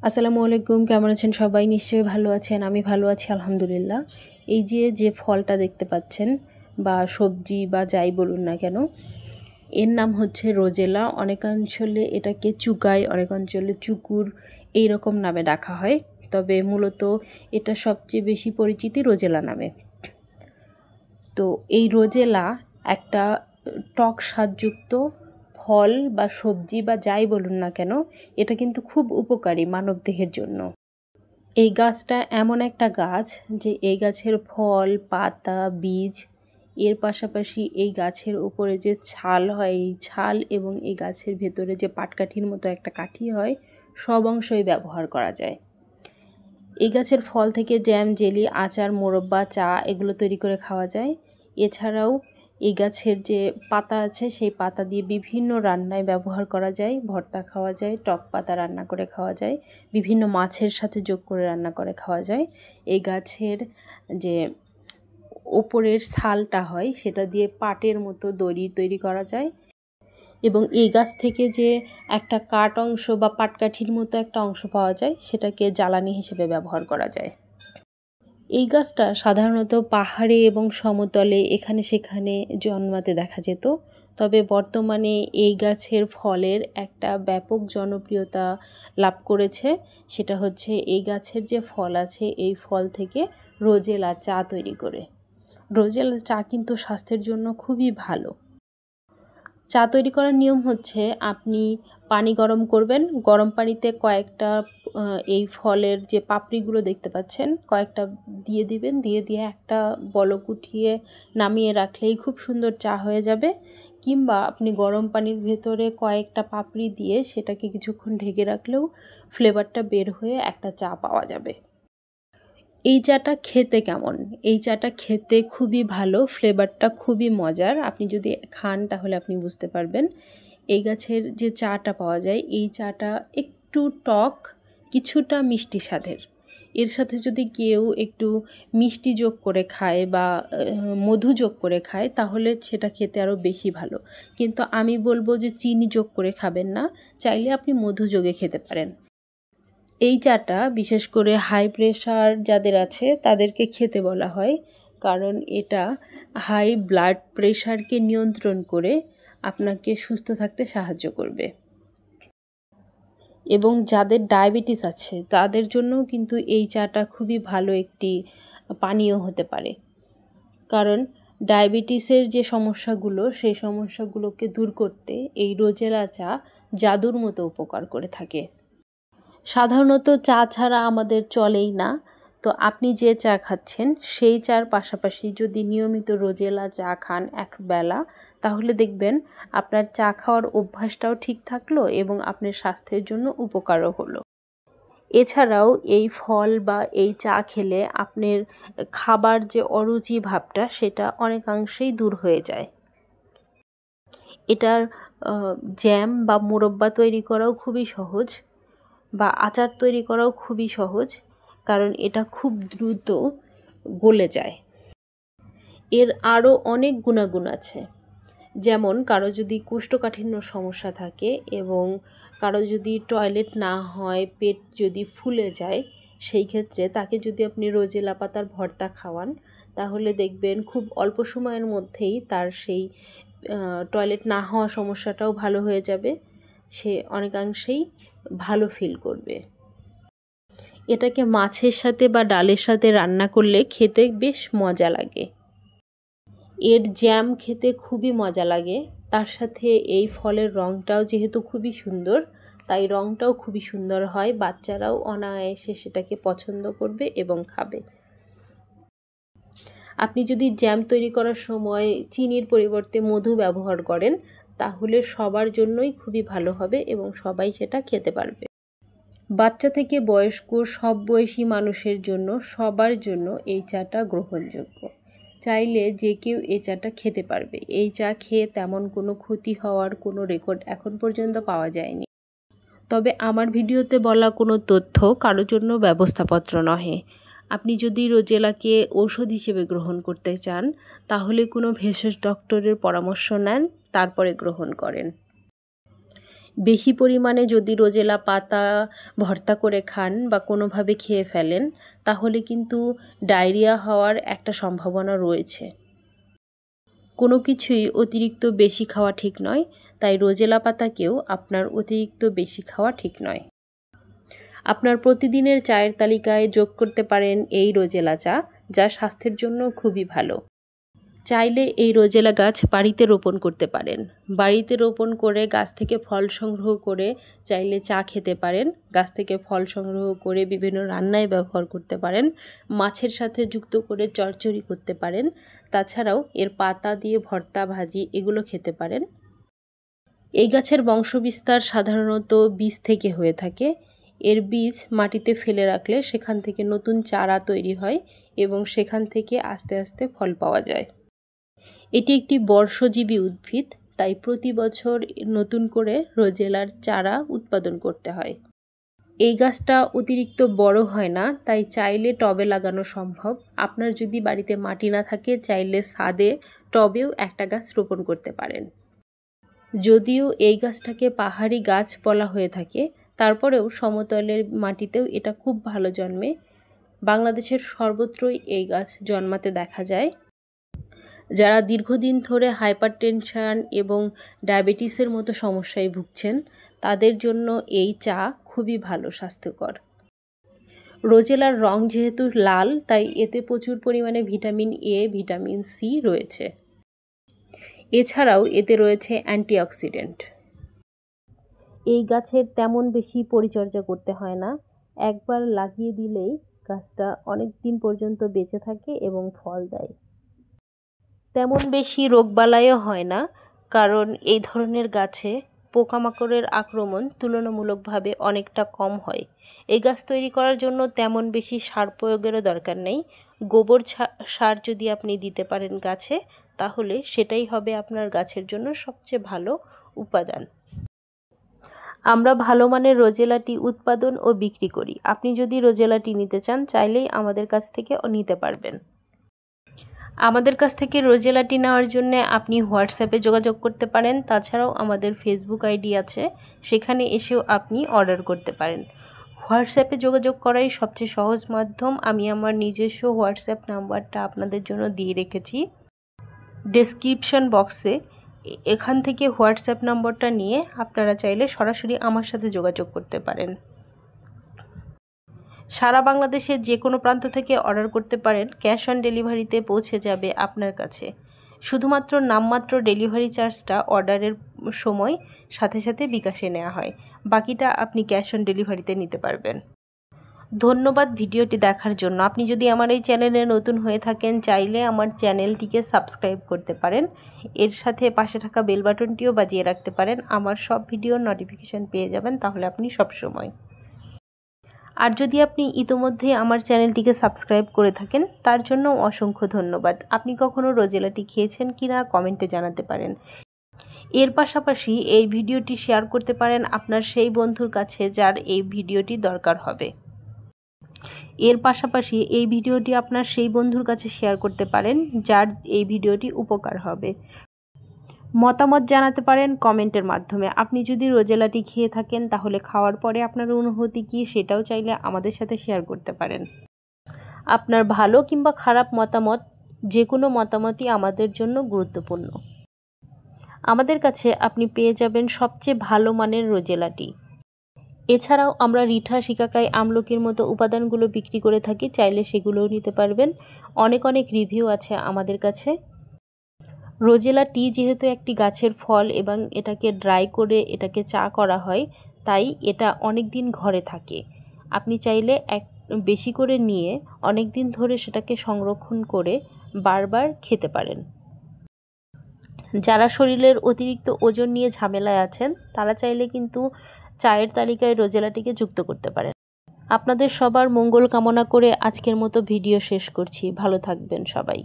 আসসালামু আলাইকুম, কেমন আছেন সবাই? নিশ্চয়ই ভালো আছেন। আমি ভালো আছি আলহামদুলিল্লাহ। এই যে ফলটা দেখতে পাচ্ছেন বা সবজি বা যাই বলুন না কেন, এর নাম হচ্ছে রোজেলা। অনেকাঞ্চলে এটাকে চুগাই, অনেক অঞ্চলে চুকুর এইরকম নামে ডাকা হয়। তবে মূলত এটা সবচেয়ে বেশি পরিচিতি রোজেলা নামে। তো এই রোজেলা একটা টক স্বাদযুক্ত ফল বা সবজি বা যাই বলুন না কেন, এটা কিন্তু খুব উপকারী মানবদেহের জন্য। এই গাছটা এমন একটা গাছ যে এই গাছের ফল, পাতা, বীজ, এর পাশাপাশি এই গাছের উপরে যে ছাল হয়, এই ছাল এবং এই গাছের ভেতরে যে পাটকাঠির মতো একটা কাঠি হয়, সব অংশই ব্যবহার করা যায়। এই গাছের ফল থেকে জ্যাম, জেলি, আচার, মোরব্বা, চা এগুলো তৈরি করে খাওয়া যায়। এছাড়াও এই গাছের যে পাতা আছে সেই পাতা দিয়ে বিভিন্ন রান্নায় ব্যবহার করা যায়, ভর্তা খাওয়া যায়, টক পাতা রান্না করে খাওয়া যায়, বিভিন্ন মাছের সাথে যোগ করে রান্না করে খাওয়া যায়। এই গাছের যে ওপরের ছালটা হয় সেটা দিয়ে পাটের মতো দড়ি তৈরি করা যায় এবং এই গাছ থেকে যে একটা কাঠ অংশ বা পাটকাঠির মতো একটা অংশ পাওয়া যায় সেটাকে জ্বালানি হিসেবে ব্যবহার করা যায়। এই গাছটা সাধারণত পাহাড়ে এবং সমতলে এখানে সেখানে জন্মাতে দেখা যেত। তবে বর্তমানে এই গাছের ফলের একটা ব্যাপক জনপ্রিয়তা লাভ করেছে। সেটা হচ্ছে এই গাছের যে ফল আছে এই ফল থেকে রোজেলা চা তৈরি করে। রোজেলা চা কিন্তু স্বাস্থ্যের জন্য খুবই ভালো। চা তৈরি করার নিয়ম হচ্ছে আপনি পানি গরম করবেন, গরম পানিতে কয়েকটা এই ফলের যে পাপড়িগুলো দেখতে পাচ্ছেন কয়েকটা দিয়ে দিবেন, দিয়ে একটা বলক উঠিয়ে নামিয়ে রাখলেই খুব সুন্দর চা হয়ে যাবে। কিংবা আপনি গরম পানির ভেতরে কয়েকটা পাপড়ি দিয়ে সেটাকে কিছুক্ষণ ঢেকে রাখলেও ফ্লেভারটা বের হয়ে একটা চা পাওয়া যাবে। এই চাটা খেতে কেমন? এই চাটা খেতে খুবই ভালো, ফ্লেভারটা খুবই মজার। আপনি যদি খান তাহলে আপনি বুঝতে পারবেন। এই গাছের যে চাটা পাওয়া যায় এই চাটা একটু টক, কিছুটা মিষ্টি স্বাদের। এর সাথে যদি কেউ একটু মিষ্টি যোগ করে খায় বা মধু যোগ করে খায় তাহলে সেটা খেতে আরও বেশি ভালো। কিন্তু আমি বলবো যে চিনি যোগ করে খাবেন না, চাইলে আপনি মধু যোগে খেতে পারেন। এই চাটা বিশেষ করে হাই প্রেশার যাদের আছে তাদেরকে খেতে বলা হয়, কারণ এটা হাই ব্লাড প্রেশারকে নিয়ন্ত্রণ করে আপনাকে সুস্থ থাকতে সাহায্য করবে। এবং যাদের ডায়াবেটিস আছে তাদের জন্যও কিন্তু এই চাটা খুবই ভালো একটি পানীয় হতে পারে, কারণ ডায়াবেটিসের যে সমস্যাগুলো সেই সমস্যাগুলোকে দূর করতে এই রোজেলা চা জাদুর মতো উপকার করে থাকে। সাধারণত চা ছাড়া আমাদের চলেই না। তো আপনি যে চা খাচ্ছেন সেই চার পাশাপাশি যদি নিয়মিত রোজেলা চা খান একবেলা, তাহলে দেখবেন আপনার চা খাওয়ার অভ্যাসটাও ঠিক থাকলো এবং আপনার স্বাস্থ্যের জন্য উপকারও হলো। এছাড়াও এই ফল বা এই চা খেলে আপনার খাবার যে অরুচি ভাবটা সেটা অনেকাংশেই দূর হয়ে যায়। এটার জ্যাম বা মোরব্বা তৈরি করাও খুবই সহজ বা আচার তৈরি করাও খুবই সহজ, কারণ এটা খুব দ্রুত গলে যায়। এর আরও অনেক গুণাগুণ আছে, যেমন কারো যদি কোষ্ঠকাঠিন্য সমস্যা থাকে এবং কারো যদি টয়লেট না হয়, পেট যদি ফুলে যায়, সেই ক্ষেত্রে তাকে যদি আপনি রোজেলা পাতার ভর্তা খাওয়ান তাহলে দেখবেন খুব অল্প সময়ের মধ্যেই তার সেই টয়লেট না হওয়া সমস্যাটাও ভালো হয়ে যাবে, সে অনেকাংশেই ভালো ফিল করবে। এটাকে মাছের সাথে বা ডালের সাথে রান্না করলে খেতে বেশ মজা লাগে। এর জ্যাম খেতে খুবই মজা লাগে, তার সাথে এই ফলের রঙটাও যেহেতু খুবই সুন্দর তাই রঙটাও খুবই সুন্দর হয়, বাচ্চারাও অনায়াসে সেটাকে পছন্দ করবে এবং খাবে। আপনি যদি জ্যাম তৈরি করার সময় চিনির পরিবর্তে মধু ব্যবহার করেন তাহলে সবার জন্যই খুবই ভালো হবে এবং সবাই সেটা খেতে পারবে। বাচ্চা থেকে বয়স্ক সব বয়সী মানুষের জন্য, সবার জন্য এই চাটা গ্রহণযোগ্য। চাইলে যে কেউ এই চাটা খেতে পারবে। এই চা খেয়ে তেমন কোনো ক্ষতি হওয়ার কোনো রেকর্ড এখন পর্যন্ত পাওয়া যায়নি। তবে আমার ভিডিওতে বলা কোনো তথ্য কারোর জন্য ব্যবস্থাপত্র নহে। আপনি যদি রোজেলাকে ঔষধ হিসেবে গ্রহণ করতে চান তাহলে কোনো ভেষজ ডক্টরের পরামর্শ নেন, তারপরে গ্রহণ করেন। বেশি পরিমাণে যদি রোজেলা পাতা ভর্তা করে খান বা কোনোভাবে খেয়ে ফেলেন তাহলে কিন্তু ডায়রিয়া হওয়ার একটা সম্ভাবনা রয়েছে। কোনো কিছুই অতিরিক্ত বেশি খাওয়া ঠিক নয়, তাই রোজেলা পাতাকেও আপনার অতিরিক্ত বেশি খাওয়া ঠিক নয়। আপনার প্রতিদিনের চায়ের তালিকায় যোগ করতে পারেন এই রোজেলা চা, যা স্বাস্থ্যের জন্য খুবই ভালো। চাইলে এই রোজেলা গাছ বাড়িতে রোপণ করতে পারেন। বাড়িতে রোপণ করে গাছ থেকে ফল সংগ্রহ করে চাইলে চা খেতে পারেন। গাছ থেকে ফল সংগ্রহ করে বিভিন্ন রান্নায় ব্যবহার করতে পারেন। মাছের সাথে যুক্ত করে চচ্চড়ি করতে পারেন। তাছাড়াও এর পাতা দিয়ে ভর্তা, ভাজি এগুলো খেতে পারেন। এই গাছের বংশবিস্তার সাধারণত বীজ থেকে হয়ে থাকে। এর বীজ মাটিতে ফেলে রাখলে সেখান থেকে নতুন চারা তৈরি হয় এবং সেখান থেকে আস্তে আস্তে ফল পাওয়া যায়। এটি একটি বর্ষজীবী উদ্ভিদ, তাই প্রতি বছর নতুন করে রোজেলার চারা উৎপাদন করতে হয়। এই গাছটা অতিরিক্ত বড় হয় না, তাই চাইলে টবে লাগানো সম্ভব। আপনার যদি বাড়িতে মাটি না থাকে চাইলে ছাদে টবেও একটা গাছ রোপণ করতে পারেন। যদিও এই গাছটাকে পাহাড়ি গাছ বলা হয়ে থাকে, তারপরেও সমতলের মাটিতেও এটা খুব ভালো জন্মে। বাংলাদেশের সর্বত্রই এই গাছ জন্মাতে দেখা যায়। যারা দীর্ঘদিন ধরে হাইপারটেনশন এবং ডায়াবেটিসের মতো সমস্যায় ভুগছেন তাদের জন্য এই চা খুবই ভালো, স্বাস্থ্যকর। রোজেলার রং যেহেতু লাল, তাই এতে প্রচুর পরিমাণে ভিটামিন এ, ভিটামিন সি রয়েছে। এছাড়াও এতে রয়েছে অ্যান্টিঅক্সিডেন্ট। এই গাছের তেমন বেশি পরিচর্যা করতে হয় না, একবার লাগিয়ে দিলেই গাছটা অনেক দিন পর্যন্ত বেঁচে থাকে এবং ফল দেয়। তেমন বেশি রোগবালাইও হয় না, কারণ এই ধরনের গাছে পোকামাকড়ের আক্রমণ তুলনামূলকভাবে অনেকটা কম হয়। এই গাছ তৈরি করার জন্য তেমন বেশি সার প্রয়োগেরও দরকার নেই। গোবর সার যদি আপনি দিতে পারেন গাছে, তাহলে সেটাই হবে আপনার গাছের জন্য সবচেয়ে ভালো উপাদান। আমরা ভালো মানের রোজেলাটি উৎপাদন ও বিক্রি করি। আপনি যদি রোজেলাটি নিতে চান চাইলেই আমাদের কাছ থেকে নিতে পারবেন। আমাদের কাছ থেকে রোজেলাটি নেওয়ার জন্য আপনি হোয়াটসঅ্যাপে যোগাযোগ করতে পারেন। তাছাড়াও আমাদের ফেসবুক আইডি আছে, সেখানে এসেও আপনি অর্ডার করতে পারেন। হোয়াটসঅ্যাপে যোগাযোগ করাই সবচেয়ে সহজ মাধ্যম। আমি আমার নিজস্ব হোয়াটসঅ্যাপ নাম্বারটা আপনাদের জন্য দিয়ে রেখেছি ডেসক্রিপশন বক্সে। এখান থেকে হোয়াটসঅ্যাপ নম্বরটা নিয়ে আপনারা চাইলে সরাসরি আমার সাথে যোগাযোগ করতে পারেন। সারা বাংলাদেশের যে কোনো প্রান্ত থেকে অর্ডার করতে পারেন। ক্যাশ অন ডেলিভারিতে পৌঁছে যাবে আপনার কাছে। শুধুমাত্র নামমাত্র ডেলিভারি চার্জটা অর্ডারের সময় সাথে সাথে বিকাশে নেওয়া হয়, বাকিটা আপনি ক্যাশ অন ডেলিভারিতে নিতে পারবেন। ধন্যবাদ ভিডিওটি দেখার জন্য। আপনি যদি আমার এই চ্যানেলে নতুন হয়ে থাকেন চাইলে আমার চ্যানেলটিকে সাবস্ক্রাইব করতে পারেন। এর সাথে পাশে থাকা বেল বাটনটিও বাজিয়ে রাখতে পারেন। আমার সব ভিডিওর নোটিফিকেশান পেয়ে যাবেন, তাহলে আপনি সবসময়। আর যদি আপনি ইতোমধ্যে আমার চ্যানেলটিকে সাবস্ক্রাইব করে থাকেন তার জন্য অসংখ্য ধন্যবাদ। আপনি কখনো রোজেলাটি খেয়েছেন কিনা কমেন্টে জানাতে পারেন। এর পাশাপাশি এই ভিডিওটি শেয়ার করতে পারেন আপনার সেই বন্ধুর কাছে যার এই ভিডিওটি দরকার হবে। এর পাশাপাশি এই ভিডিওটি আপনার সেই বন্ধুর কাছে শেয়ার করতে পারেন যার এই ভিডিওটি উপকার হবে। মতামত জানাতে পারেন কমেন্টের মাধ্যমে। আপনি যদি রোজেলাটি খেয়ে থাকেন তাহলে খাওয়ার পরে আপনার অনুভূতি কী সেটাও চাইলে আমাদের সাথে শেয়ার করতে পারেন। আপনার ভালো কিংবা খারাপ মতামত, যে কোনো মতামতই আমাদের জন্য গুরুত্বপূর্ণ। আমাদের কাছে আপনি পেয়ে যাবেন সবচেয়ে ভালো মানের রোজেলাটি। এছাড়াও আমরা রিঠা, শিকাকাই, আমলকির মতো উপাদানগুলো বিক্রি করে থাকি, চাইলে সেগুলোও নিতে পারবেন। অনেক অনেক রিভিউ আছে আমাদের কাছে। রোজেলা টি যেহেতু একটি গাছের ফল এবং এটাকে ড্রাই করে এটাকে চা করা হয়, তাই এটা অনেক দিন ঘরে থাকে। আপনি চাইলে বেশি করে নিয়ে অনেক দিন ধরে সেটাকে সংরক্ষণ করে বারবার খেতে পারেন। যারা শরীরের অতিরিক্ত ওজন নিয়ে ঝামেলায় আছেন তারা চাইলে কিন্তু চায়ের তালিকায় রোজেলাটিকে যুক্ত করতে পারেন। আপনাদের সবার মঙ্গল কামনা করে আজকের মতো ভিডিও শেষ করছি। ভালো থাকবেন সবাই।